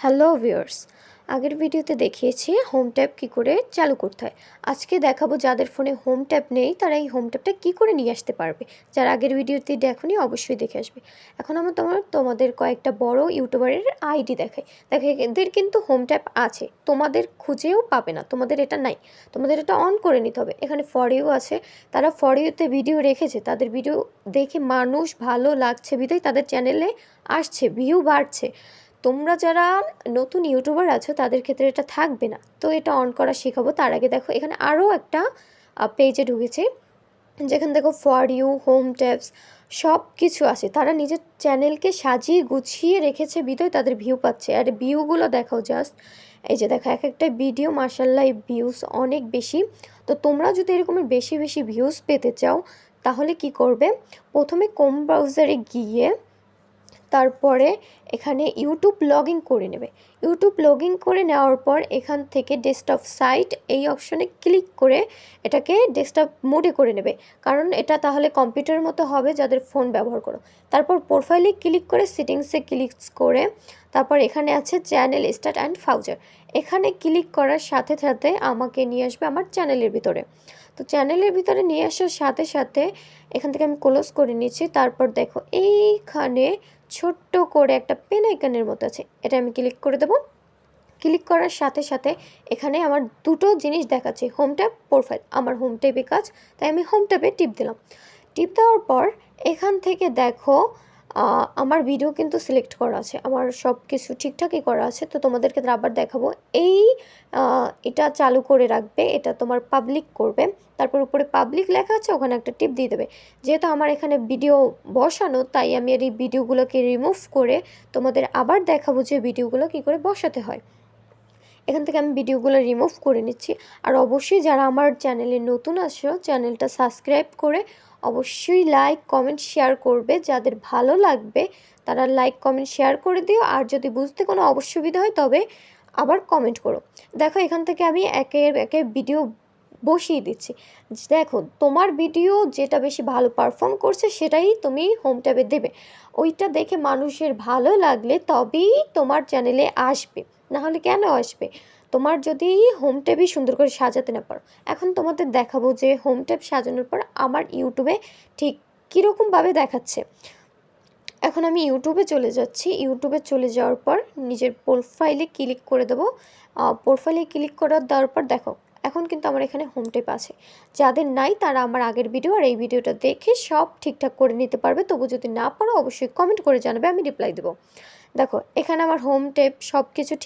Hello viewers, আগের ভিডিওতে দেখিয়েছি হোম ট্যাব কী করে চালু করতে হয়। আজকে দেখাবো যাদের ফোনে হোম ট্যাব নেই তারা এই হোম ট্যাবটা কী করে নিয়ে আসতে পারবে। যারা আগের ভিডিওতে দেখোনি অবশ্যই দেখে আসবে। এখন আমি তোমাদের কয়েকটা বড় ইউটিউবারের আইডি দেখাই। এদের কিন্তু হোম ট্যাব আছে, তোমাদের খুঁজেও পাবে না, তোমাদের এটা নাই, তোমাদের এটা অন করে নিতে হবে। এখানে ফর ইউ আছে, তারা ফর ইউতে ভিডিও রেখেছে, তাদের ভিডিও দেখে মানুষ ভালো লাগছে বিধায় তাদের চ্যানেলে আসছে, ভিউ বাড়ছে। তোমরা যারা নতুন ইউটিউবার আছো তাদের ক্ষেত্রে এটা থাকবে না, তো এটা অন করা শেখাবো। তার আগে দেখো এখানে আরও একটা পেজে ঢুকেছে, যেখানে দেখো ফর ইউ, হোম ট্যাবস সব কিছু আছে। তারা নিজের চ্যানেলকে সাজিয়ে গুছিয়ে রেখেছে বিধায় তাদের ভিউ পাচ্ছে। আর ভিউগুলো দেখাও জাস্ট, এই যে দেখো এক একটা ভিডিও মাশাআল্লাহ ভিউজ অনেক বেশি। তো তোমরা যদি এরকমের বেশি বেশি ভিউজ পেতে চাও তাহলে কি করবে, প্রথমে ক্রোম ব্রাউজারে গিয়ে তারপরে এখানে ইউটিউব লগ ইন করে নেবে। ইউটিউব লগ ইন করে নেওয়ার পর এখান থেকে ডেস্কটপ সাইট এই অপশনে ক্লিক করে এটাকে ডেস্কটপ মোডে করে নেবে, কারণ এটা তাহলে কম্পিউটারের মতো হবে যাদের ফোন ব্যবহার করো। তারপর প্রোফাইলে ক্লিক করে সেটিংসে ক্লিক করে তারপর এখানে আছে চ্যানেল স্টার্ট অ্যান্ড ফাউজার, এখানে ক্লিক করার সাথে সাথে আমাকে নিয়ে আসবে আমার চ্যানেলের ভিতরে। তো চ্যানেলের ভিতরে নিয়ে আসার সাথে সাথে এখান থেকে আমি ক্লোজ করে নিচ্ছি। তারপর দেখো এইখানে ছোট্ট করে একটা পেন আইকনের মতো আছে, এটা আমি ক্লিক করে দেবো। ক্লিক করার সাথে সাথে এখানে আমার দুটো জিনিস দেখাচ্ছে, হোম ট্যাব, প্রোফাইল। আমার হোম ট্যাবে কাজ, তাই আমি হোম ট্যাবে টিপ দিলাম। টিপ দেওয়ার পর এখান থেকে দেখো আমার ভিডিও কিন্তু সিলেক্ট করা আছে, আমার সব কিছু ঠিকঠাকই করা আছে। তো তোমাদের ক্ষেত্রে আবার দেখাবো, এই এটা চালু করে রাখবে, এটা তোমার পাবলিক করবে। তারপর উপরে পাবলিক লেখা আছে, ওখানে একটা টিপ দিয়ে দেবে। যেহেতু আমার এখানে ভিডিও বসানো, তাই আমি আর এই ভিডিওগুলোকে রিমুভ করে তোমাদের আবার দেখাবো যে ভিডিওগুলো কী করে বসাতে হয়। এখান থেকে আমি ভিডিওগুলো রিমুভ করে নিচ্ছি। আর অবশ্যই যারা আমার চ্যানেলে নতুন আসো চ্যানেলটা সাবস্ক্রাইব করে অবশ্যই লাইক কমেন্ট শেয়ার করবে। যাদের ভালো লাগবে তারা লাইক কমেন্ট শেয়ার করে দিও, আর যদি বুঝতে কোনো অসুবিধা হয় তবে আবার কমেন্ট করো। দেখো এখান থেকে আমি একে একে ভিডিও বসিয়ে দিচ্ছি। দেখো তোমার ভিডিও যেটা বেশি ভালো পারফর্ম করছে সেটাই তুমি হোম ট্যাবে দেবে, ওইটা দেখে মানুষের ভালো লাগলে তবেই তোমার চ্যানেলে আসবে, নাহলে কেন আসবে। তোমার যদি হোম ট্যাবই সুন্দর করে সাজাতে না পারো। এখন তোমাদের দেখাবো যে হোম ট্যাব সাজানোর পর আমার ইউটিউবে ঠিক কীরকমভাবে দেখাচ্ছে। এখন আমি ইউটিউবে চলে যাচ্ছি। ইউটিউবে চলে যাওয়ার পর নিজের প্রোফাইলে ক্লিক করে দেবো। প্রোফাইলে ক্লিক করে দেওয়ার পর দেখো এখন কিন্তু আমার এখানে হোম ট্যাব আছে। যাদের নাই তারা আমার আগের ভিডিও আর এই ভিডিওটা দেখে সব ঠিকঠাক করে নিতে পারবে। তবু যদি না পারো অবশ্যই কমেন্ট করে জানাবে, আমি রিপ্লাই দেবো। দেখো এখানে আমার হোম ট্যাব সব কিছু ঠিক